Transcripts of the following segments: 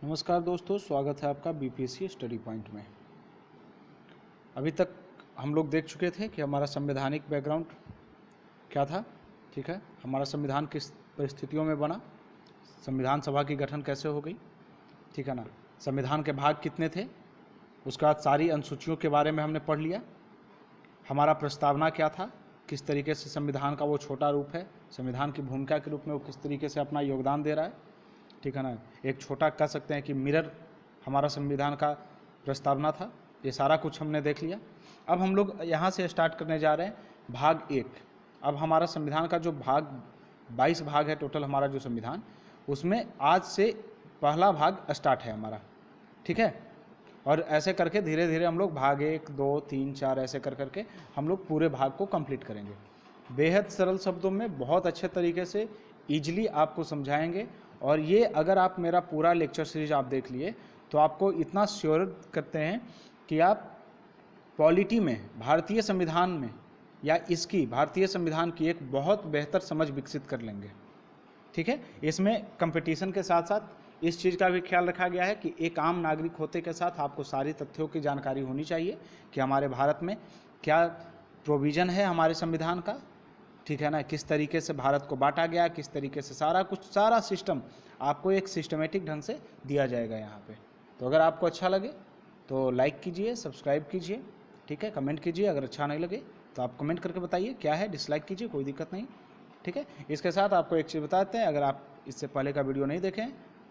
नमस्कार दोस्तों, स्वागत है आपका बीपीएससी स्टडी पॉइंट में। अभी तक हम लोग देख चुके थे कि हमारा संवैधानिक बैकग्राउंड क्या था। ठीक है, हमारा संविधान किस परिस्थितियों में बना, संविधान सभा की गठन कैसे हो गई, ठीक है ना, संविधान के भाग कितने थे, उसके बाद सारी अनुसूचियों के बारे में हमने पढ़ लिया। हमारा प्रस्तावना क्या था, किस तरीके से संविधान का वो छोटा रूप है, संविधान की भूमिका के रूप में वो किस तरीके से अपना योगदान दे रहा है, ठीक है ना, एक छोटा कह सकते हैं कि मिरर हमारा संविधान का प्रस्तावना था। ये सारा कुछ हमने देख लिया। अब हम लोग यहाँ से स्टार्ट करने जा रहे हैं भाग 1। अब हमारा संविधान का जो भाग 22 भाग है टोटल हमारा जो संविधान, उसमें आज से पहला भाग स्टार्ट है हमारा, ठीक है। और ऐसे करके धीरे धीरे हम लोग भाग 1, 2, 3, 4 ऐसे कर करके हम लोग पूरे भाग को कंप्लीट करेंगे। बेहद सरल शब्दों में बहुत अच्छे तरीके से ईजिली आपको समझाएंगे। और ये अगर आप मेरा पूरा लेक्चर सीरीज आप देख लिए तो आपको इतना श्योर करते हैं कि आप पॉलिटी में, भारतीय संविधान में या इसकी भारतीय संविधान की एक बहुत बेहतर समझ विकसित कर लेंगे, ठीक है। इसमें कंपटीशन के साथ साथ इस चीज़ का भी ख्याल रखा गया है कि एक आम नागरिक होते के साथ आपको सारी तथ्यों की जानकारी होनी चाहिए कि हमारे भारत में क्या प्रोविज़न है हमारे संविधान का, ठीक है ना, किस तरीके से भारत को बांटा गया, किस तरीके से सारा कुछ, सारा सिस्टम आपको एक सिस्टमेटिक ढंग से दिया जाएगा यहाँ पे। तो अगर आपको अच्छा लगे तो लाइक कीजिए, सब्सक्राइब कीजिए, ठीक है, कमेंट कीजिए। अगर अच्छा नहीं लगे तो आप कमेंट करके बताइए क्या है, डिसलाइक कीजिए, कोई दिक्कत नहीं, ठीक है। इसके साथ आपको एक चीज़ बताते हैं, अगर आप इससे पहले का वीडियो नहीं देखें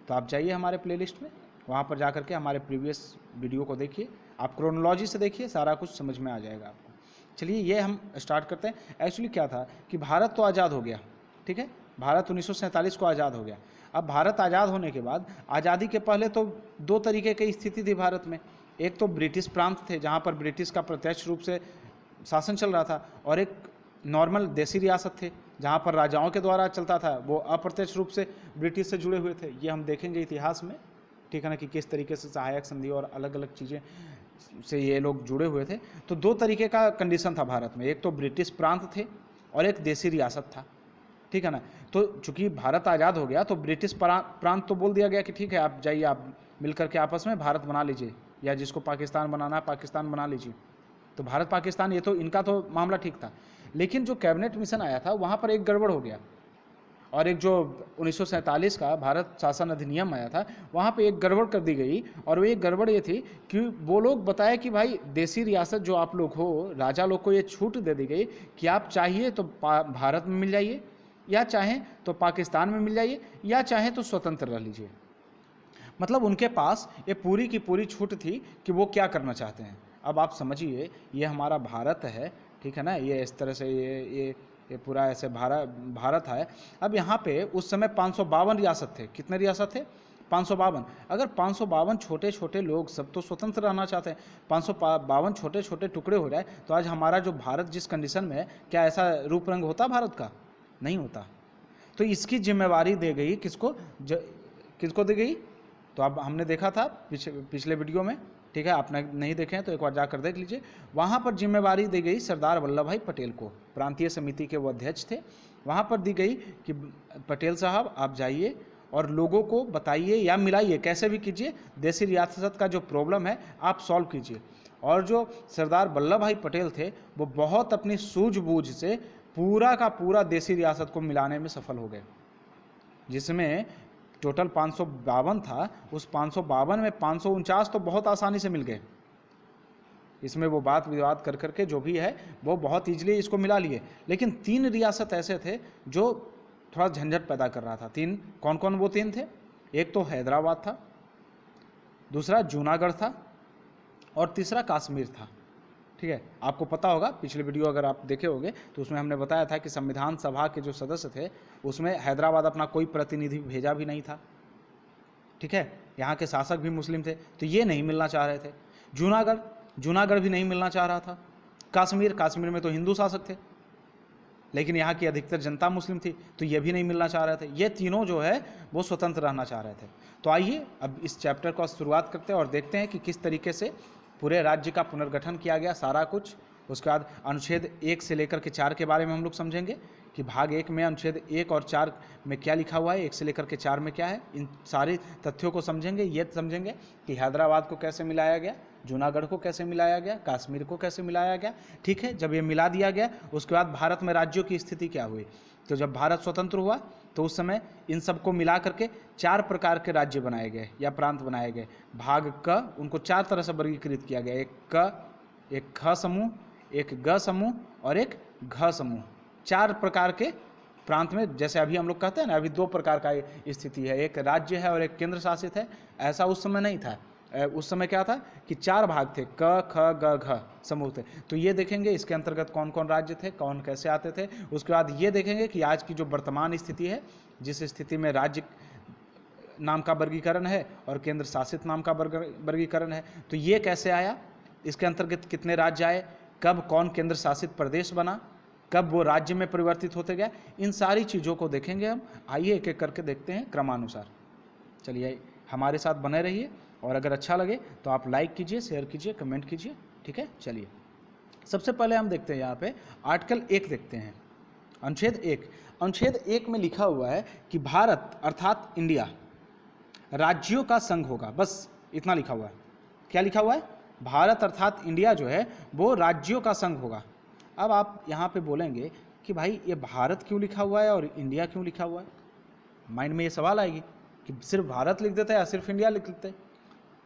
तो आप जाइए हमारे प्लेलिस्ट में, वहाँ पर जा करके हमारे प्रीवियस वीडियो को देखिए, आप क्रोनोलॉजी से देखिए, सारा कुछ समझ में आ जाएगा आपको। चलिए ये हम स्टार्ट करते हैं। एक्चुअली क्या था कि भारत तो आज़ाद हो गया, ठीक है, भारत 1947 को आज़ाद हो गया। अब भारत आज़ाद होने के बाद, आज़ादी के पहले तो दो तरीके की स्थिति थी भारत में। एक तो ब्रिटिश प्रांत थे जहाँ पर ब्रिटिश का प्रत्यक्ष रूप से शासन चल रहा था, और एक नॉर्मल देसी रियासत थे जहाँ पर राजाओं के द्वारा चलता था, वो अप्रत्यक्ष रूप से ब्रिटिश से जुड़े हुए थे। ये हम देखेंगे इतिहास में, ठीक है ना, कि किस तरीके से सहायक संधि और अलग अलग चीज़ें से ये लोग जुड़े हुए थे। तो दो तरीके का कंडीशन था भारत में, एक तो ब्रिटिश प्रांत थे और एक देसी रियासत था, ठीक है ना। तो चूंकि भारत आज़ाद हो गया तो ब्रिटिश प्रांत तो बोल दिया गया कि ठीक है, आप जाइए, आप मिलकर के आपस में भारत बना लीजिए, या जिसको पाकिस्तान बनाना है पाकिस्तान बना लीजिए। तो भारत पाकिस्तान, ये तो इनका तो मामला ठीक था। लेकिन जो कैबिनेट मिशन आया था वहाँ पर एक गड़बड़ हो गया, और एक जो 1947 का भारत शासन अधिनियम आया था वहाँ पे एक गड़बड़ कर दी गई। और वो एक गड़बड़ ये थी कि वो लोग बताए कि भाई देसी रियासत जो आप लोग हो, राजा लोग को ये छूट दे दी गई कि आप चाहिए तो भारत में मिल जाइए, या चाहें तो पाकिस्तान में मिल जाइए, या चाहें तो स्वतंत्र रह लीजिए। मतलब उनके पास ये पूरी की पूरी छूट थी कि वो क्या करना चाहते हैं। अब आप समझिए, ये हमारा भारत है, ठीक है ना, ये इस तरह से ये पूरा ऐसे भारत है। अब यहाँ पे उस समय 552 रियासत थे। कितने रियासत थे? 552। अगर 552 छोटे छोटे लोग सब तो स्वतंत्र रहना चाहते हैं, 552 छोटे छोटे टुकड़े हो जाए तो आज हमारा जो भारत जिस कंडीशन में है, क्या ऐसा रूप रंग होता भारत का? नहीं होता। तो इसकी जिम्मेवारी दे गई किसको? किसको दी गई? तो अब हमने देखा था पिछले वीडियो में, ठीक है, आपने नहीं देखे हैं तो एक बार जाकर देख लीजिए। वहाँ पर जिम्मेवारी दी गई सरदार वल्लभ भाई पटेल को, प्रांतीय समिति के वो अध्यक्ष थे। वहाँ पर दी गई कि पटेल साहब आप जाइए और लोगों को बताइए या मिलाइए, कैसे भी कीजिए, देसी रियासत का जो प्रॉब्लम है आप सॉल्व कीजिए। और जो सरदार वल्लभ भाई पटेल थे वो बहुत अपनी सूझबूझ से पूरा का पूरा देसी रियासत को मिलाने में सफल हो गए, जिसमें टोटल 552 था। उस 552 में 549 तो बहुत आसानी से मिल गए। इसमें वो बात विवाद कर करके जो भी है वो बहुत ईजिली इसको मिला लिए। लेकिन 3 रियासत ऐसे थे जो थोड़ा झंझट पैदा कर रहा था। 3 कौन कौन वो 3 थे? एक तो हैदराबाद था, दूसरा जूनागढ़ था, और तीसरा कश्मीर था, ठीक है। आपको पता होगा, पिछले वीडियो अगर आप देखे होंगे तो उसमें हमने बताया था कि संविधान सभा के जो सदस्य थे उसमें हैदराबाद अपना कोई प्रतिनिधि भेजा भी नहीं था, ठीक है। यहाँ के शासक भी मुस्लिम थे तो ये नहीं मिलना चाह रहे थे। जूनागढ़ भी नहीं मिलना चाह रहा था। कश्मीर में तो हिंदू शासक थे, लेकिन यहाँ की अधिकतर जनता मुस्लिम थी तो ये भी नहीं मिलना चाह रहे थे। ये तीनों जो है वो स्वतंत्र रहना चाह रहे थे। तो आइए अब इस चैप्टर को शुरुआत करते हैं और देखते हैं कि किस तरीके से पूरे राज्य का पुनर्गठन किया गया, सारा कुछ उसके बाद अनुच्छेद 1 से लेकर के 4 के बारे में हम लोग समझेंगे कि भाग 1 में अनुच्छेद 1 और 4 में क्या लिखा हुआ है, 1 से लेकर के 4 में क्या है, इन सारे तथ्यों को समझेंगे। ये समझेंगे कि हैदराबाद को कैसे मिलाया गया, जूनागढ़ को कैसे मिलाया गया, कश्मीर को कैसे मिलाया गया। ठीक है, जब ये मिला दिया गया उसके बाद भारत में राज्यों की स्थिति क्या हुई। तो जब भारत स्वतंत्र हुआ तो उस समय इन सबको मिला करके 4 प्रकार के राज्य बनाए गए या प्रांत बनाए गए। भाग क उनको 4 तरह से वर्गीकृत किया गया, एक क, एक ख समूह, एक ग समूह और एक घ समूह। 4 प्रकार के प्रांत में, जैसे अभी हम लोग कहते हैं ना, अभी 2 प्रकार का स्थिति है, एक राज्य है और एक केंद्र शासित है। ऐसा उस समय नहीं था। उस समय क्या था कि 4 भाग थे, क ख ग घ समूह थे। तो ये देखेंगे इसके अंतर्गत कौन कौन राज्य थे, कौन कैसे आते थे। उसके बाद ये देखेंगे कि आज की जो वर्तमान स्थिति है, जिस स्थिति में राज्य नाम का वर्गीकरण है और केंद्र शासित नाम का वर्गीकरण है, तो ये कैसे आया, इसके अंतर्गत कितने राज्य आए, कब कौन केंद्र शासित प्रदेश बना, कब वो राज्य में परिवर्तित होते गए, इन सारी चीज़ों को देखेंगे हम। आइए एक एक करके देखते हैं क्रमानुसार। चलिए हमारे साथ बने रहिए, और अगर अच्छा लगे तो आप लाइक कीजिए, शेयर कीजिए, कमेंट कीजिए। ठीक है, चलिए सबसे पहले हम देखते हैं यहाँ पे आर्टिकल 1 देखते हैं, अनुच्छेद 1। अनुच्छेद 1 में लिखा हुआ है कि भारत अर्थात इंडिया राज्यों का संघ होगा। बस इतना लिखा हुआ है। क्या लिखा हुआ है? भारत अर्थात इंडिया जो है वो राज्यों का संघ होगा। अब आप यहाँ पे बोलेंगे कि भाई ये भारत क्यों लिखा हुआ है और इंडिया क्यों लिखा हुआ है। माइंड में ये सवाल आएगी कि सिर्फ भारत लिख देते या सिर्फ इंडिया लिख देते।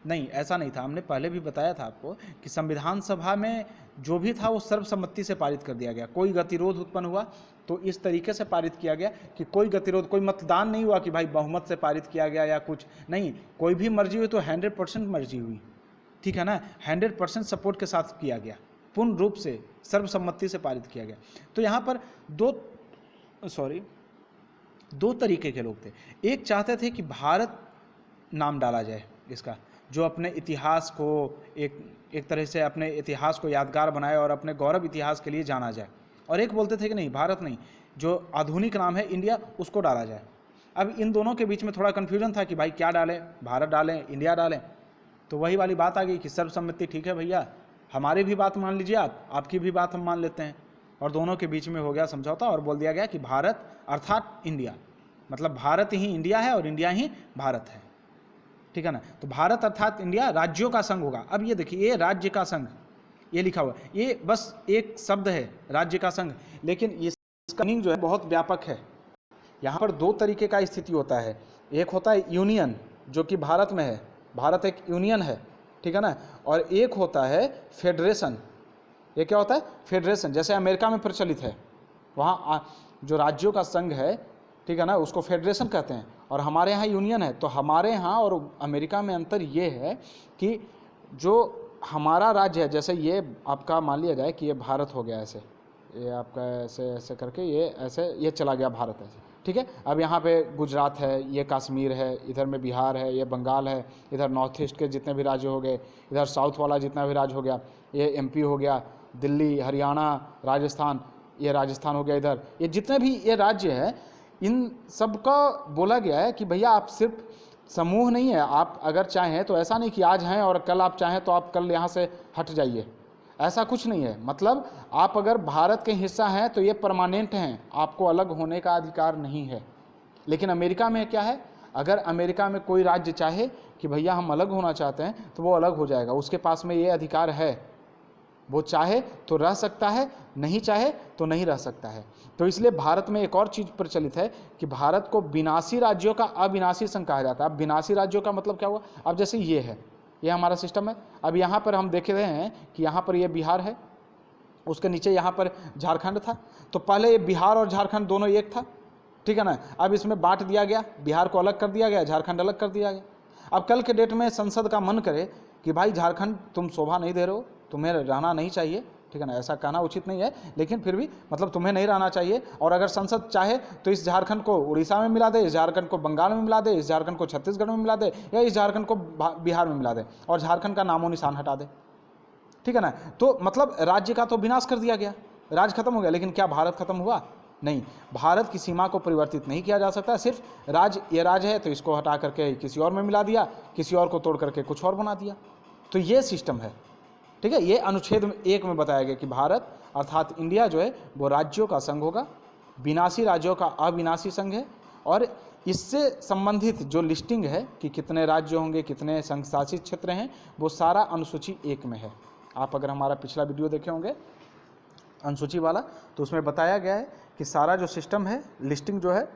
नहीं, ऐसा नहीं था। हमने पहले भी बताया था आपको कि संविधान सभा में जो भी था वो सर्वसम्मति से पारित कर दिया गया। कोई गतिरोध उत्पन्न हुआ तो इस तरीके से पारित किया गया कि कोई गतिरोध, कोई मतदान नहीं हुआ कि भाई बहुमत से पारित किया गया या कुछ नहीं। कोई भी मर्जी हुई तो 100% मर्जी हुई। ठीक है ना, 100% सपोर्ट के साथ किया गया, पूर्ण रूप से सर्वसम्मति से पारित किया गया। तो यहाँ पर दो तरीके के लोग थे। एक चाहते थे कि भारत नाम डाला जाए इसका, जो अपने इतिहास को एक तरह से अपने इतिहास को यादगार बनाए और अपने गौरव इतिहास के लिए जाना जाए। और एक बोलते थे कि नहीं, भारत नहीं, जो आधुनिक नाम है इंडिया, उसको डाला जाए। अब इन दोनों के बीच में थोड़ा कन्फ्यूजन था कि भाई क्या डालें, भारत डालें, इंडिया डालें। तो वही वाली बात आ गई कि सर्वसम्मति ठीक है भैया, हमारी भी बात मान लीजिए आप, आपकी भी बात हम मान लेते हैं। और दोनों के बीच में हो गया समझौता और बोल दिया गया कि भारत अर्थात इंडिया, मतलब भारत ही इंडिया है और इंडिया ही भारत है। ठीक है ना, तो भारत अर्थात इंडिया राज्यों का संघ होगा। अब ये देखिए, ये राज्य का संघ ये लिखा हुआ है, ये बस एक शब्द है राज्य का संघ, लेकिन इसका मीनिंग जो है बहुत व्यापक है। यहाँ पर 2 तरीके का स्थिति होता है। एक होता है यूनियन, जो कि भारत में है, भारत एक यूनियन है। ठीक है ना, और एक होता है फेडरेशन। ये क्या होता है? फेडरेशन। जैसे अमेरिका में प्रचलित है, वहाँ जो राज्यों का संघ है, ठीक है ना, उसको फेडरेशन कहते हैं। और हमारे यहाँ यूनियन है। तो हमारे यहाँ और अमेरिका में अंतर ये है कि जो हमारा राज्य है, जैसे ये आपका मान लिया जाए कि ये भारत हो गया, ऐसे ये आपका ऐसे ऐसे करके ये ऐसे ये चला गया भारत ऐसे। ठीक है, अब यहाँ पे गुजरात है, ये कश्मीर है, इधर में बिहार है, ये बंगाल है, इधर नॉर्थ ईस्ट के जितने भी राज्य हो गए, इधर साउथ वाला जितना भी राज्य हो गया, ये एमपी हो गया, दिल्ली, हरियाणा, राजस्थान, ये राजस्थान हो गया। इधर ये जितने भी ये राज्य है, इन सबका बोला गया है कि भैया आप सिर्फ समूह नहीं है, आप अगर चाहें तो ऐसा नहीं कि आज हैं और कल आप चाहें तो आप कल यहाँ से हट जाइए, ऐसा कुछ नहीं है। मतलब आप अगर भारत के हिस्सा हैं तो ये परमानेंट हैं, आपको अलग होने का अधिकार नहीं है। लेकिन अमेरिका में क्या है, अगर अमेरिका में कोई राज्य चाहे कि भैया हम अलग होना चाहते हैं तो वो अलग हो जाएगा, उसके पास में ये अधिकार है। वो चाहे तो रह सकता है, नहीं चाहे तो नहीं रह सकता है। तो इसलिए भारत में एक और चीज़ प्रचलित है कि भारत को विनाशी राज्यों का अविनाशी संघ कहा जाता है। अब विनाशी राज्यों का मतलब क्या हुआ? अब जैसे ये है, ये हमारा सिस्टम है। अब यहाँ पर हम देख रहे हैं कि यहाँ पर ये बिहार है, उसके नीचे यहाँ पर झारखंड था। तो पहले ये बिहार और झारखंड दोनों एक था, ठीक है ना। अब इसमें बांट दिया गया, बिहार को अलग कर दिया गया, झारखंड अलग कर दिया गया। अब कल के डेट में संसद का मन करे कि भाई झारखंड तुम शोभा नहीं दे रहे हो, तुम्हें रहना नहीं चाहिए, ठीक है ना, ऐसा कहना उचित नहीं है, लेकिन फिर भी मतलब तुम्हें नहीं रहना चाहिए। और अगर संसद चाहे तो इस झारखंड को उड़ीसा में मिला दे, इस झारखंड को बंगाल में मिला दे, इस झारखंड को छत्तीसगढ़ में मिला दे, या इस झारखंड को बिहार में मिला दे और झारखंड का नामो निशान हटा दे, ठीक है ना। तो मतलब राज्य का तो विनाश कर दिया गया, राज्य खत्म हो गया। लेकिन क्या भारत खत्म हुआ? नहीं, भारत की सीमा को परिवर्तित नहीं किया जा सकता। सिर्फ राज्य, ये राज्य है तो इसको हटा करके किसी और में मिला दिया, किसी और को तोड़ करके कुछ और बना दिया। तो ये सिस्टम है, ठीक है, ये अनुच्छेद 1 में बताया गया कि भारत अर्थात इंडिया जो है वो राज्यों का संघ होगा, विनाशी राज्यों का अविनाशी संघ है, और इससे संबंधित जो लिस्टिंग है कि कितने राज्य होंगे, कितने संघ शासित क्षेत्र हैं, वो सारा अनुसूची 1 में है। आप अगर हमारा पिछला वीडियो देखे होंगे अनुसूची वाला, तो उसमें बताया गया है कि सारा जो सिस्टम है, लिस्टिंग जो है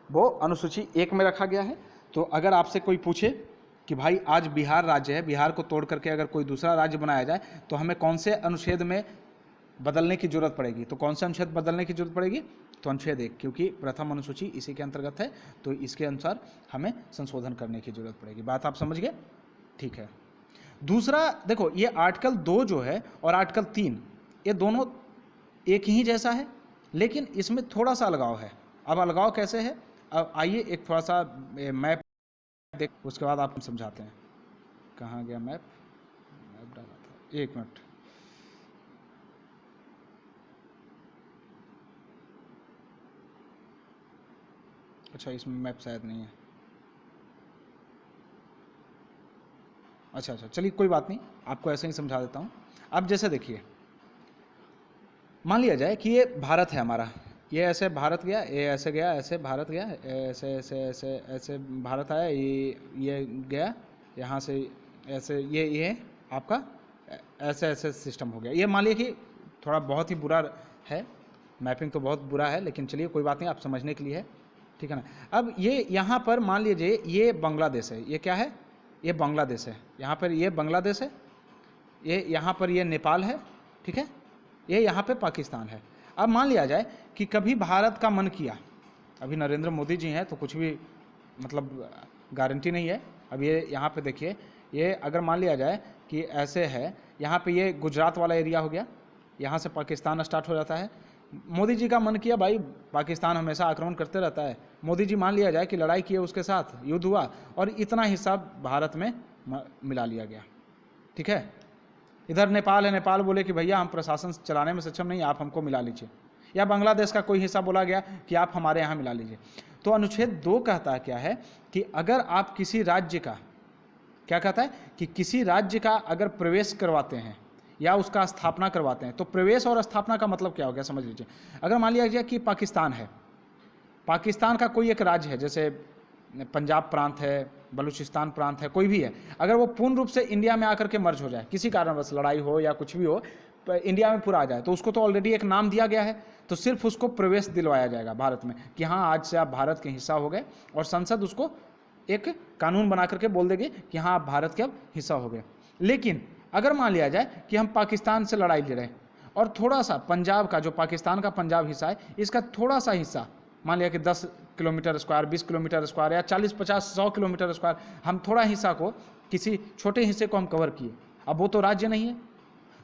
वो अनुसूची 1 में रखा गया है। तो अगर आपसे कोई पूछे कि भाई आज बिहार राज्य है, बिहार को तोड़ करके अगर कोई दूसरा राज्य बनाया जाए तो हमें कौन से अनुच्छेद में बदलने की जरूरत पड़ेगी, तो कौन से अनुच्छेद बदलने की जरूरत पड़ेगी, तो अनुच्छेद 1, क्योंकि प्रथम अनुसूची इसी के अंतर्गत है, तो इसके अनुसार हमें संशोधन करने की जरूरत पड़ेगी। बात आप समझ गए? ठीक है। दूसरा देखो, ये आर्टिकल 2 जो है और आर्टिकल 3, ये दोनों एक ही जैसा है, लेकिन इसमें थोड़ा सा अलगाव है। अब अलगाव कैसे है, अब आइए एक थोड़ा सा मैप देख, उसके बाद आपको समझाते हैं। कहाँ गया मैप? मैप डाला था, 1 मिनट। अच्छा, इसमें मैप शायद नहीं है। अच्छा, चलिए कोई बात नहीं, आपको ऐसे ही समझा देता हूँ। अब जैसे देखिए, मान लिया जाए कि ये भारत है हमारा, ये ऐसे भारत गया, ये ऐसे गया, ऐसे भारत गया, ऐसे ऐसे ऐसे ऐसे भारत आया, ये गया यहाँ से, ऐसे ये आपका ऐसे ऐसे सिस्टम हो गया। ये मान लिया कि थोड़ा बहुत ही बुरा है, मैपिंग तो बहुत बुरा है, लेकिन चलिए कोई बात नहीं, आप समझने के लिए है, ठीक है ना। अब ये यहाँ पर मान लीजिए ये बांग्लादेश है, ये क्या है, ये बांग्लादेश है, यहाँ पर ये बांग्लादेश है, ये यहाँ पर ये नेपाल है, ठीक है, ये यहाँ पे पाकिस्तान है। अब मान लिया जाए कि कभी भारत का मन किया, अभी नरेंद्र मोदी जी हैं तो कुछ भी मतलब गारंटी नहीं है। अब ये यहाँ पे देखिए, ये अगर मान लिया जाए कि ऐसे है, यहाँ पे ये गुजरात वाला एरिया हो गया, यहाँ से पाकिस्तान स्टार्ट हो जाता है। मोदी जी का मन किया, भाई पाकिस्तान हमेशा आक्रमण करते रहता है, मोदी जी मान लिया जाए कि लड़ाई किए, उसके साथ युद्ध हुआ और इतना हिस्सा भारत में मिला लिया गया, ठीक है। इधर नेपाल है, नेपाल बोले कि भैया हम प्रशासन चलाने में सक्षम नहीं, आप हमको मिला लीजिए, या बांग्लादेश का कोई हिस्सा बोला गया कि आप हमारे यहाँ मिला लीजिए। तो अनुच्छेद 2 कहता है क्या है कि अगर आप किसी राज्य का, क्या कहता है कि किसी राज्य का अगर प्रवेश करवाते हैं या उसका स्थापना करवाते हैं, तो प्रवेश और स्थापना का मतलब क्या हो गया समझ लीजिए। अगर मान लिया जाए कि पाकिस्तान है, पाकिस्तान का कोई एक राज्य है, जैसे पंजाब प्रांत है, बलूचिस्तान प्रांत है, कोई भी है, अगर वो पूर्ण रूप से इंडिया में आकर के मर्ज हो जाए, किसी कारणवश लड़ाई हो या कुछ भी हो, इंडिया में पूरा आ जाए, तो उसको तो ऑलरेडी एक नाम दिया गया है, तो सिर्फ उसको प्रवेश दिलवाया जाएगा भारत में कि हाँ आज से आप भारत के हिस्सा हो गए, और संसद उसको एक कानून बना करके बोल देगी कि हाँ आप भारत के अब हिस्सा हो गए। लेकिन अगर मान लिया जाए कि हम पाकिस्तान से लड़ाई लड़ रहे हैं और थोड़ा सा पंजाब का, जो पाकिस्तान का पंजाब हिस्सा है, इसका थोड़ा सा हिस्सा, मान लिया कि 10 किलोमीटर स्क्वायर, 20 किलोमीटर स्क्वायर या 40, 50, 100 किलोमीटर स्क्वायर, हम थोड़ा हिस्सा को, किसी छोटे हिस्से को हम कवर किए, अब वो तो राज्य नहीं है,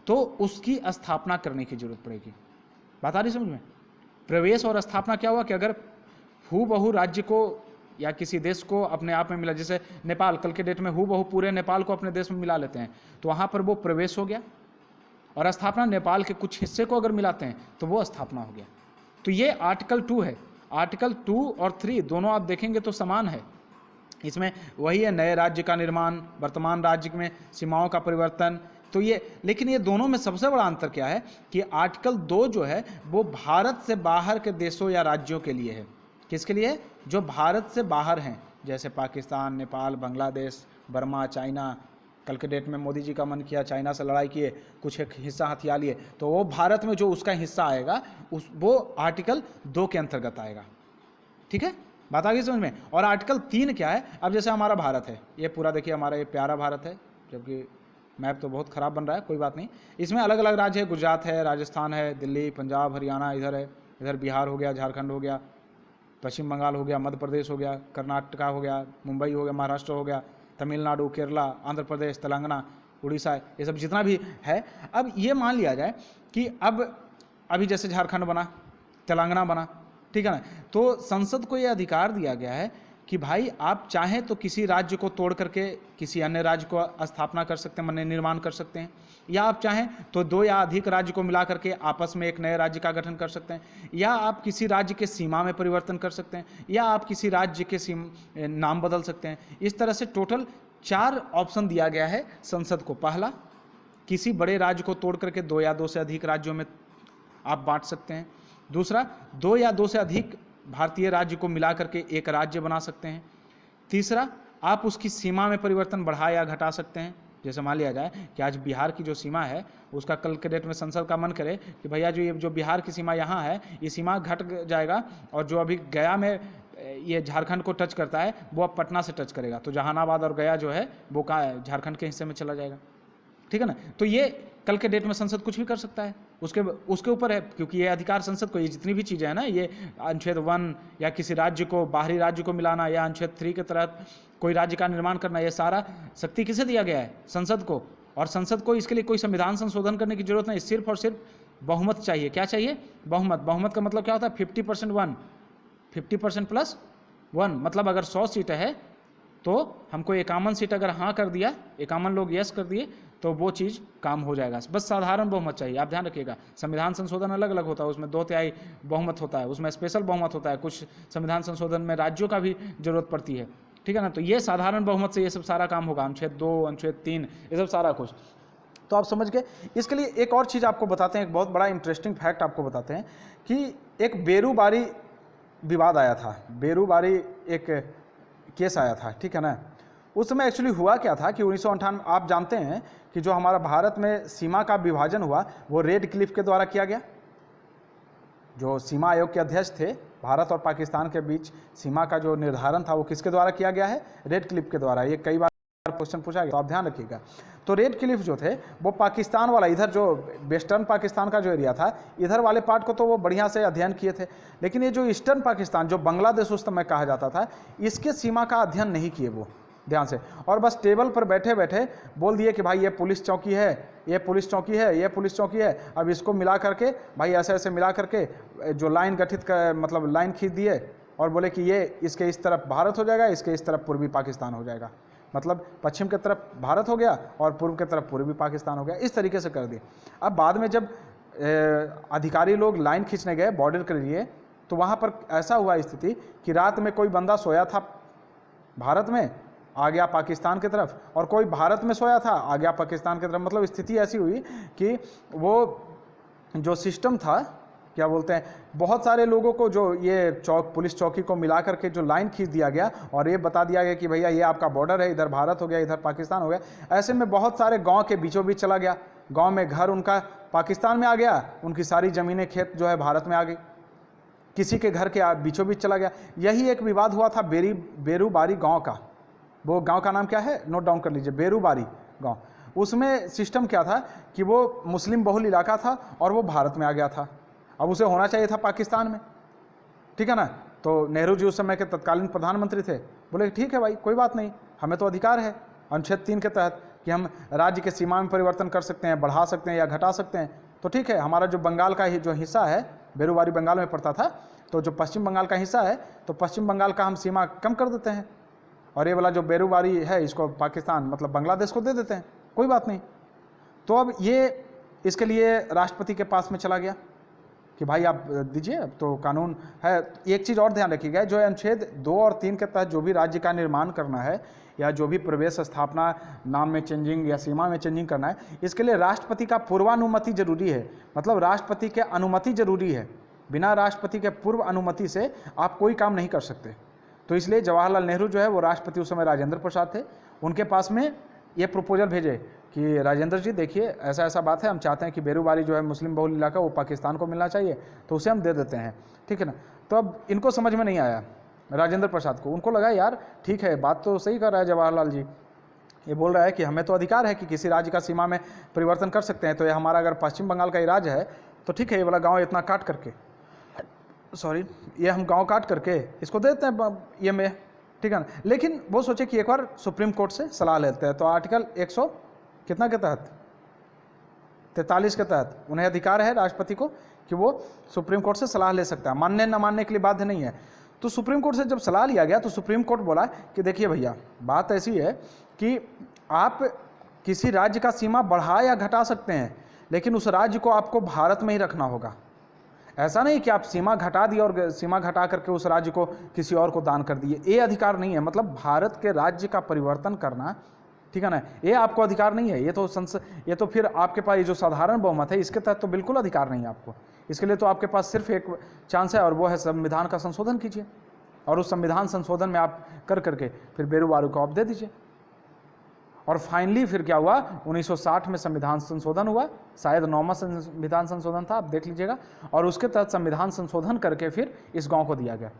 तो उसकी स्थापना करने की जरूरत पड़ेगी। बात आ रही समझ में? प्रवेश और स्थापना क्या हुआ कि अगर हूबहू राज्य को या किसी देश को अपने आप में मिला, जैसे नेपाल कल के डेट में हूबहू पूरे नेपाल को अपने देश में मिला लेते हैं, तो वहाँ पर वो प्रवेश हो गया, और स्थापना नेपाल के कुछ हिस्से को अगर मिलाते हैं तो वो स्थापना हो गया। तो ये आर्टिकल 2 है। आर्टिकल 2 और 3 दोनों आप देखेंगे तो समान है, इसमें वही है, नए राज्य का निर्माण, वर्तमान राज्य में सीमाओं का परिवर्तन, तो ये, लेकिन ये दोनों में सबसे बड़ा अंतर क्या है कि आर्टिकल 2 जो है वो भारत से बाहर के देशों या राज्यों के लिए है। किसके लिए? जो भारत से बाहर हैं, जैसे पाकिस्तान, नेपाल, बांग्लादेश, बर्मा, चाइना। कल के डेट में मोदी जी का मन किया, चाइना से लड़ाई किए, कुछ एक हिस्सा हथिया लिए, तो वो भारत में जो उसका हिस्सा आएगा वो आर्टिकल 2 के अंतर्गत आएगा, ठीक है। बात आ गई समझ में? और आर्टिकल 3 क्या है? अब जैसे हमारा भारत है, ये पूरा देखिए हमारा ये प्यारा भारत है, जबकि मैप तो बहुत ख़राब बन रहा है, कोई बात नहीं, इसमें अलग अलग राज्य है, गुजरात है, राजस्थान है, दिल्ली, पंजाब, हरियाणा इधर है, इधर बिहार हो गया, झारखंड हो गया, पश्चिम बंगाल हो गया, मध्य प्रदेश हो गया, कर्नाटका हो गया, मुंबई हो गया, महाराष्ट्र हो गया, तमिलनाडु, केरला, आंध्र प्रदेश, तेलंगाना, उड़ीसा, ये सब जितना भी है। अब ये मान लिया जाए कि अब अभी जैसे झारखंड बना, तेलंगाना बना, ठीक है ना, तो संसद को ये अधिकार दिया गया है कि भाई आप चाहें तो किसी राज्य को तोड़ करके किसी अन्य राज्य को स्थापना कर सकते हैं, माने निर्माण कर सकते हैं, या आप चाहें तो 2 या अधिक राज्य को मिला करके आपस में एक नए राज्य का गठन कर सकते हैं, या आप किसी राज्य के सीमा में परिवर्तन कर सकते हैं, या आप किसी राज्य के नाम बदल सकते हैं। इस तरह से टोटल 4 ऑप्शन दिया गया है संसद को। पहला किसी बड़े राज्य को तोड़ करके 2 या 2 से अधिक राज्यों में आप बांट सकते हैं। दूसरा, 2 या 2 से अधिक भारतीय राज्य को मिला करके एक राज्य बना सकते हैं। तीसरा, आप उसकी सीमा में परिवर्तन बढ़ा या घटा सकते हैं। जैसे मान लिया जाए कि आज बिहार की जो सीमा है उसका कल के डेट में संसद का मन करे कि भैया जो ये जो बिहार की सीमा यहाँ है ये सीमा घट जाएगा और जो अभी गया में ये झारखंड को टच करता है वो अब पटना से टच करेगा, तो जहानाबाद और गया जो है वो झारखंड के हिस्से में चला जाएगा, ठीक है ना। तो ये कल के डेट में संसद कुछ भी कर सकता है, उसके ऊपर है, क्योंकि ये अधिकार संसद को, ये जितनी भी चीज़ें हैं ना, ये अनुच्छेद 1 या किसी राज्य को बाहरी राज्य को मिलाना या अनुच्छेद 3 के तहत कोई राज्य का निर्माण करना, ये सारा शक्ति किसे दिया गया है? संसद को। और संसद को इसके लिए कोई संविधान संशोधन करने की जरूरत नहीं, सिर्फ और सिर्फ बहुमत चाहिए। क्या चाहिए? बहुमत। बहुमत का मतलब क्या होता है? 50% 1, 50% प्लस 1, मतलब अगर 100 सीट है तो हमको 51 सीट अगर हाँ कर दिया, 51 लोग यस कर दिए तो वो चीज़ काम हो जाएगा। बस साधारण बहुमत चाहिए। आप ध्यान रखिएगा, संविधान संशोधन अलग अलग होता है, उसमें 2/3 बहुमत होता है, उसमें स्पेशल बहुमत होता है, कुछ संविधान संशोधन में राज्यों का भी जरूरत पड़ती है, ठीक है ना। तो ये साधारण बहुमत से ये सब सारा काम होगा, अनुच्छेद 2, अनुच्छेद 3, ये सब सारा कुछ। तो आप समझ गए। इसके लिए एक और चीज़ आपको बताते हैं, एक बहुत बड़ा इंटरेस्टिंग फैक्ट आपको बताते हैं कि एक बेरूबारी विवाद आया था, बेरूबारी एक केस आया था, ठीक है ना। उस समय एक्चुअली हुआ क्या था कि 1958, आप जानते हैं कि जो हमारा भारत में सीमा का विभाजन हुआ वो रेड क्लिफ के द्वारा किया गया। जो सीमा आयोग के अध्यक्ष थे, भारत और पाकिस्तान के बीच सीमा का जो निर्धारण था वो किसके द्वारा किया गया है? रेड क्लिफ के द्वारा। ये कई बार क्वेश्चन पूछा गया, तो आप ध्यान रखिएगा। तो रेड क्लिफ जो थे वो पाकिस्तान वाला, इधर जो वेस्टर्न पाकिस्तान का जो एरिया था, इधर वाले पार्ट को तो वो बढ़िया से अध्ययन किए थे, लेकिन ये जो ईस्टर्न पाकिस्तान, जो बांग्लादेश उस समय कहा जाता था, इसके सीमा का अध्ययन नहीं किए वो ध्यान से, और बस टेबल पर बैठे बैठे बोल दिए कि भाई ये पुलिस चौकी है, ये पुलिस चौकी है, ये पुलिस चौकी है, अब इसको मिला करके भाई ऐसे ऐसे मिला करके जो लाइन गठित कर, मतलब लाइन खींच दिए और बोले कि ये इसके इस तरफ भारत हो जाएगा, इसके इस तरफ पूर्वी पाकिस्तान हो जाएगा, मतलब पश्चिम की तरफ भारत हो गया और पूर्व की तरफ पूर्वी पाकिस्तान हो गया, इस तरीके से कर दिए। अब बाद में जब अधिकारी लोग लाइन खींचने गए बॉर्डर के लिए, तो वहाँ पर ऐसा हुआ स्थिति कि रात में कोई बंदा सोया था भारत में, आ गया पाकिस्तान की तरफ, और कोई भारत में सोया था, आ गया पाकिस्तान की तरफ। मतलब स्थिति ऐसी हुई कि वो जो सिस्टम था, क्या बोलते हैं, बहुत सारे लोगों को जो ये पुलिस चौकी को मिला करके जो लाइन खींच दिया गया और ये बता दिया गया कि भैया ये आपका बॉर्डर है, इधर भारत हो गया, इधर पाकिस्तान हो गया। ऐसे में बहुत सारे गांव के बीचों बीच चला गया, गांव में घर उनका पाकिस्तान में आ गया, उनकी सारी ज़मीनें खेत जो है भारत में आ गई, किसी के घर के बीचों बीच चला गया। यही एक विवाद हुआ था बेरूबारी गाँव का। वो गांव का नाम क्या है, नोट डाउन कर लीजिए, बेरूबारी गांव। उसमें सिस्टम क्या था कि वो मुस्लिम बहुल इलाका था और वो भारत में आ गया था, अब उसे होना चाहिए था पाकिस्तान में, ठीक है ना। तो नेहरू जी उस समय के तत्कालीन प्रधानमंत्री थे, बोले ठीक है भाई कोई बात नहीं, हमें तो अधिकार है अनुच्छेद 3 के तहत कि हम राज्य के सीमा में परिवर्तन कर सकते हैं, बढ़ा सकते हैं या घटा सकते हैं। तो ठीक है, हमारा जो बंगाल का ही जो हिस्सा है, बेरूबारी बंगाल में पड़ता था, तो जो पश्चिम बंगाल का हिस्सा है, तो पश्चिम बंगाल का हम सीमा कम कर देते हैं और ये वाला जो बेरूबारी है इसको पाकिस्तान मतलब बांग्लादेश को दे देते हैं, कोई बात नहीं। तो अब ये इसके लिए राष्ट्रपति के पास में चला गया कि भाई आप दीजिए, अब तो कानून है। एक चीज़ और ध्यान रखिएगा, जो अनुच्छेद 2 और 3 के तहत जो भी राज्य का निर्माण करना है या जो भी प्रवेश स्थापना, नाम में चेंजिंग या सीमा में चेंजिंग करना है, इसके लिए राष्ट्रपति का पूर्वानुमति जरूरी है, मतलब राष्ट्रपति के अनुमति जरूरी है। बिना राष्ट्रपति के पूर्व अनुमति से आप कोई काम नहीं कर सकते। तो इसलिए जवाहरलाल नेहरू जो है वो राष्ट्रपति उस समय राजेंद्र प्रसाद थे, उनके पास में ये प्रपोजल भेजे कि राजेंद्र जी देखिए ऐसा ऐसा बात है, हम चाहते हैं कि बेरूबारी जो है मुस्लिम बहुल इलाका वो पाकिस्तान को मिलना चाहिए, तो उसे हम दे देते हैं, ठीक है ना। तो अब इनको समझ में नहीं आया राजेंद्र प्रसाद को, उनको लगा यार ठीक है बात तो सही कर रहा है जवाहरलाल जी, ये बोल रहा है कि हमें तो अधिकार है कि किसी राज्य का सीमा में परिवर्तन कर सकते हैं, तो ये हमारा अगर पश्चिम बंगाल का ही राज्य है तो ठीक है, ये वाला गाँव इतना काट करके, सॉरी ये हम गांव काट करके इसको देते हैं ये में, ठीक है ना। लेकिन वो सोचे कि एक बार सुप्रीम कोर्ट से सलाह लेते हैं, तो आर्टिकल 100 कितना के तहत 43 के तहत उन्हें अधिकार है राष्ट्रपति को कि वो सुप्रीम कोर्ट से सलाह ले सकता है, मानने न मानने के लिए बाध्य नहीं है। तो सुप्रीम कोर्ट से जब सलाह लिया गया तो सुप्रीम कोर्ट बोला कि देखिए भैया बात ऐसी है कि आप किसी राज्य का सीमा बढ़ा या घटा सकते हैं, लेकिन उस राज्य को आपको भारत में ही रखना होगा। ऐसा नहीं कि आप सीमा घटा दिए और सीमा घटा करके उस राज्य को किसी और को दान कर दिए, ये अधिकार नहीं है। मतलब भारत के राज्य का परिवर्तन करना ठीक है ना। ये आपको अधिकार नहीं है, ये तो फिर आपके पास ये जो साधारण बहुमत है इसके तहत तो बिल्कुल अधिकार नहीं है आपको। इसके लिए तो आपके पास सिर्फ एक चांस है और वो है संविधान का संशोधन कीजिए, और उस संविधान संशोधन में आप कर करके फिर बेरूवारू को आप दे दीजिए। और फाइनली फिर क्या हुआ, 1960 में संविधान संशोधन हुआ, शायद 9वां संविधान संशोधन था, आप देख लीजिएगा, और उसके तहत संविधान संशोधन करके फिर इस गांव को दिया गया।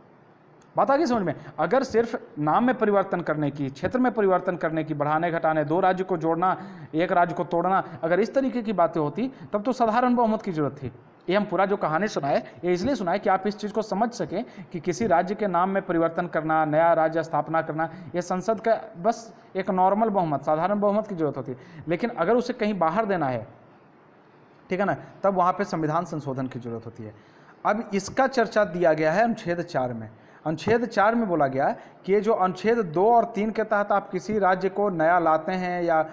बात आ गई समझ में। अगर सिर्फ नाम में परिवर्तन करने की, क्षेत्र में परिवर्तन करने की, बढ़ाने घटाने, 2 राज्य को जोड़ना, 1 राज्य को तोड़ना, अगर इस तरीके की बातें होती तब तो साधारण बहुमत की जरूरत थी। ये हम पूरा जो कहानी सुनाए ये इसलिए सुनाए कि आप इस चीज़ को समझ सकें कि किसी राज्य के नाम में परिवर्तन करना, नया राज्य स्थापना करना, ये संसद का बस एक नॉर्मल बहुमत, साधारण बहुमत की जरूरत होती है। लेकिन अगर उसे कहीं बाहर देना है, ठीक है ना, तब वहाँ पे संविधान संशोधन की जरूरत होती है। अब इसका चर्चा दिया गया है अनुच्छेद 4 में। अनुच्छेद 4 में बोला गया कि ये जो अनुच्छेद 2 और 3 के तहत आप किसी राज्य को नया लाते हैं या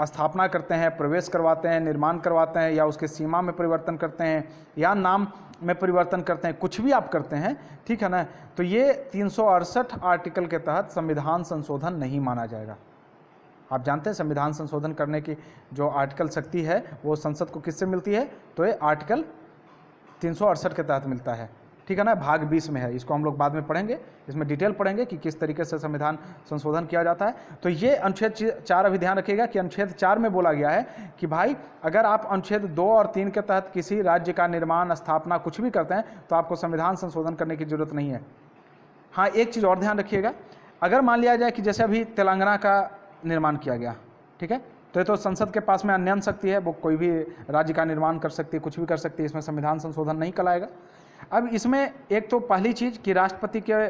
स्थापना करते हैं, प्रवेश करवाते हैं, निर्माण करवाते हैं, या उसके सीमा में परिवर्तन करते हैं, या नाम में परिवर्तन करते हैं, कुछ भी आप करते हैं, ठीक है ना, तो ये 368 आर्टिकल के तहत संविधान संशोधन नहीं माना जाएगा। आप जानते हैं संविधान संशोधन करने की जो आर्टिकल शक्ति है वो संसद को किससे मिलती है, तो ये आर्टिकल 368 के तहत मिलता है, ठीक है ना, भाग 20 में है। इसको हम लोग बाद में पढ़ेंगे, इसमें डिटेल पढ़ेंगे कि किस तरीके से संविधान संशोधन किया जाता है। तो ये अनुच्छेद 4 अभी ध्यान रखिएगा कि अनुच्छेद 4 में बोला गया है कि भाई अगर आप अनुच्छेद 2 और 3 के तहत किसी राज्य का निर्माण, स्थापना कुछ भी करते हैं तो आपको संविधान संशोधन करने की जरूरत नहीं है। हाँ, एक चीज़ और ध्यान रखिएगा, अगर मान लिया जाए कि जैसे अभी तेलंगाना का निर्माण किया गया, ठीक है, तो ये तो संसद के पास में अन्यन शक्ति है, वो कोई भी राज्य का निर्माण कर सकती है, कुछ भी कर सकती है, इसमें संविधान संशोधन नहीं कराएगा। अब इसमें एक तो पहली चीज़ कि राष्ट्रपति के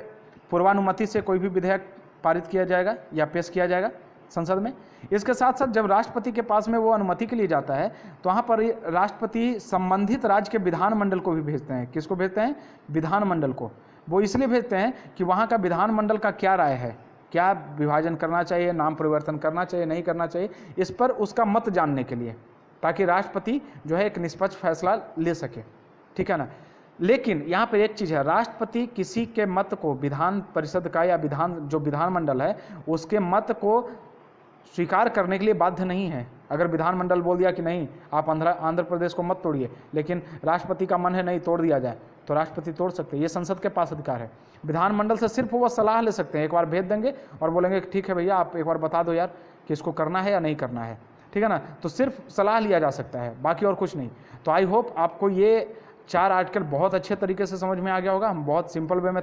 पूर्वानुमति से कोई भी विधेयक पारित किया जाएगा या पेश किया जाएगा संसद में। इसके साथ साथ जब राष्ट्रपति के पास में वो अनुमति के लिए जाता है तो वहाँ पर राष्ट्रपति संबंधित राज्य के विधानमंडल को भी भेजते हैं। किसको भेजते हैं? विधानमंडल को। वो इसलिए भेजते हैं कि वहाँ का विधानमंडल का क्या राय है, क्या विभाजन करना चाहिए, नाम परिवर्तन करना चाहिए, नहीं करना चाहिए, इस पर उसका मत जानने के लिए, ताकि राष्ट्रपति जो है एक निष्पक्ष फैसला ले सके, ठीक है ना। लेकिन यहाँ पर एक चीज़ है, राष्ट्रपति किसी के मत को, विधान परिषद का या जो विधानमंडल है उसके मत को स्वीकार करने के लिए बाध्य नहीं है। अगर विधानमंडल बोल दिया कि नहीं आप आंध्र प्रदेश को मत तोड़िए, लेकिन राष्ट्रपति का मन है नहीं तोड़ दिया जाए, तो राष्ट्रपति तोड़ सकते हैं। ये संसद के पास अधिकार है। विधानमंडल से सिर्फ वो सलाह ले सकते हैं, एक बार भेज देंगे और बोलेंगे ठीक है भैया आप एक बार बता दो यार कि इसको करना है या नहीं करना है, ठीक है ना। तो सिर्फ सलाह लिया जा सकता है, बाकी और कुछ नहीं। तो आई होप आपको ये 4 आर्टिकल बहुत अच्छे तरीके से समझ में आ गया होगा। हम बहुत सिंपल वे में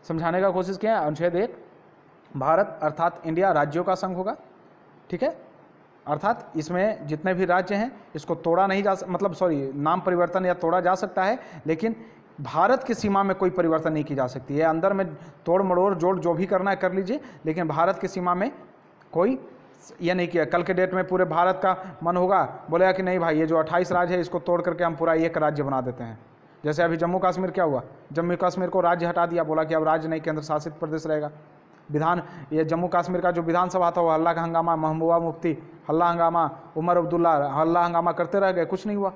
समझाने का कोशिश किया है। अनुच्छेद 1, भारत अर्थात इंडिया राज्यों का संघ होगा, ठीक है, अर्थात इसमें जितने भी राज्य हैं इसको तोड़ा नहीं जा नाम परिवर्तन या तोड़ा जा सकता है, लेकिन भारत की सीमा में कोई परिवर्तन नहीं की जा सकती है। अंदर में तोड़ मड़ोड़ जोड़ जो भी करना है कर लीजिए, लेकिन भारत की सीमा में कोई ये नहीं किया। कल के डेट में पूरे भारत का मन होगा, बोलेगा कि नहीं भाई ये जो 28 राज्य है इसको तोड़ करके हम पूरा एक राज्य बना देते हैं। जैसे अभी जम्मू कश्मीर क्या हुआ, जम्मू कश्मीर को राज्य हटा दिया, बोला कि अब राज्य नहीं केंद्र शासित प्रदेश रहेगा। ये जम्मू कश्मीर का जो विधानसभा था वो हल्ला का हंगामा, महबूबा मुफ्ती हल्ला हंगामा, उमर अब्दुल्ला हल्ला हंगामा करते रह गए, कुछ नहीं हुआ।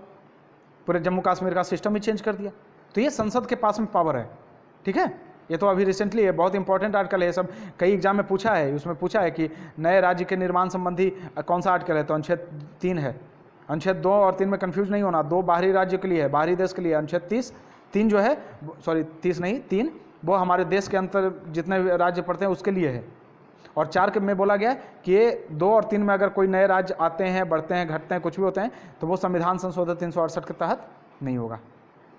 पूरे जम्मू कश्मीर का सिस्टम ही चेंज कर दिया। तो ये संसद के पास में पावर है, ठीक है। ये तो अभी रिसेंटली है, बहुत इंपॉर्टेंट आर्टिकल है, सब कई एग्जाम में पूछा है। उसमें पूछा है कि नए राज्य के निर्माण संबंधी कौन सा आर्टिकल है, तो अनुच्छेद 3 है। अनुच्छेद 2 और 3 में कंफ्यूज नहीं होना, 2 बाहरी राज्य के लिए है, बाहरी देश के लिए। अनुच्छेद 3 जो है, सॉरी 30 नहीं 3, वो हमारे देश के अंतर जितने राज्य पड़ते हैं उसके लिए है। और 4 के में बोला गया कि ये 2 और 3 में अगर कोई नए राज्य आते हैं, बढ़ते हैं, घटते हैं, कुछ भी होते हैं, तो वो संविधान संशोधन 368 के तहत नहीं होगा।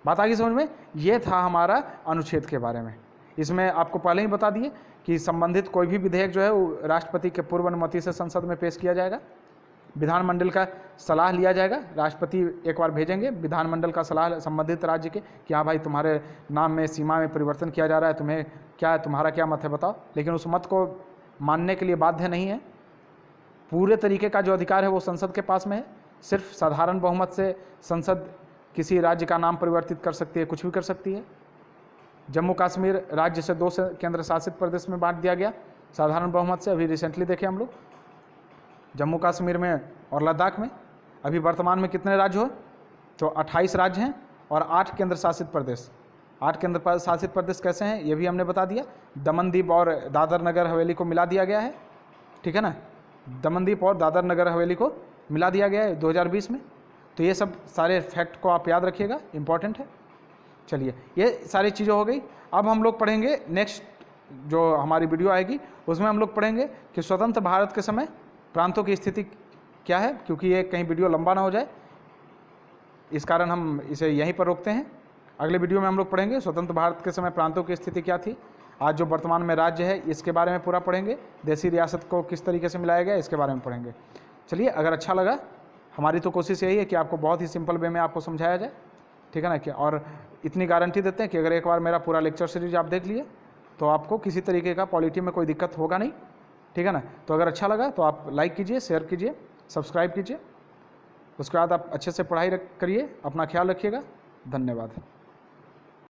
बात आ गई समझ में। ये था हमारा अनुच्छेद के बारे में। इसमें आपको पहले ही बता दिए कि संबंधित कोई भी विधेयक जो है वो राष्ट्रपति के पूर्व अनुमति से संसद में पेश किया जाएगा, विधानमंडल का सलाह लिया जाएगा, राष्ट्रपति एक बार भेजेंगे विधानमंडल का सलाह संबंधित राज्य के कि हाँ भाई तुम्हारे नाम में सीमा में परिवर्तन किया जा रहा है, तुम्हें क्या, तुम्हारा क्या मत है बताओ। लेकिन उस मत को मानने के लिए बाध्य नहीं है। पूरे तरीके का जो अधिकार है वो संसद के पास में है। सिर्फ साधारण बहुमत से संसद किसी राज्य का नाम परिवर्तित कर सकती है, कुछ भी कर सकती है। जम्मू कश्मीर राज्य से 2 केंद्र शासित प्रदेश में बांट दिया गया साधारण बहुमत से। अभी रिसेंटली देखे हम लोग जम्मू कश्मीर में और लद्दाख में। अभी वर्तमान में कितने राज्य हो, तो 28 राज्य हैं और 8 केंद्र शासित प्रदेश। 8 केंद्र शासित प्रदेश कैसे हैं ये भी हमने बता दिया। दमन दीव और दादर नगर हवेली को मिला दिया गया है, ठीक है ना। दमनदीप और दादर नगर हवेली को मिला दिया गया है 2020 में। तो ये सब सारे फैक्ट को आप याद रखिएगा, इंपॉर्टेंट है। चलिए, ये सारी चीज़ें हो गई। अब हम लोग पढ़ेंगे नेक्स्ट जो हमारी वीडियो आएगी उसमें हम लोग पढ़ेंगे कि स्वतंत्र भारत के समय प्रांतों की स्थिति क्या है, क्योंकि ये कहीं वीडियो लंबा ना हो जाए, इस कारण हम इसे यहीं पर रोकते हैं। अगले वीडियो में हम लोग पढ़ेंगे स्वतंत्र भारत के समय प्रांतों की स्थिति क्या थी, आज जो वर्तमान में राज्य है इसके बारे में पूरा पढ़ेंगे, देसी रियासत को किस तरीके से मिलाया गया इसके बारे में पढ़ेंगे। चलिए, अगर अच्छा लगा, हमारी तो कोशिश यही है कि आपको बहुत ही सिंपल वे में आपको समझाया जाए, ठीक है ना। क्या और इतनी गारंटी देते हैं कि अगर एक बार मेरा पूरा लेक्चर सीरीज आप देख लिए तो आपको किसी तरीके का पॉलिटी में कोई दिक्कत होगा नहीं, ठीक है ना। तो अगर अच्छा लगा तो आप लाइक कीजिए, शेयर कीजिए, सब्सक्राइब कीजिए। उसके बाद आप अच्छे से पढ़ाई करिए, अपना ख्याल रखिएगा। धन्यवाद।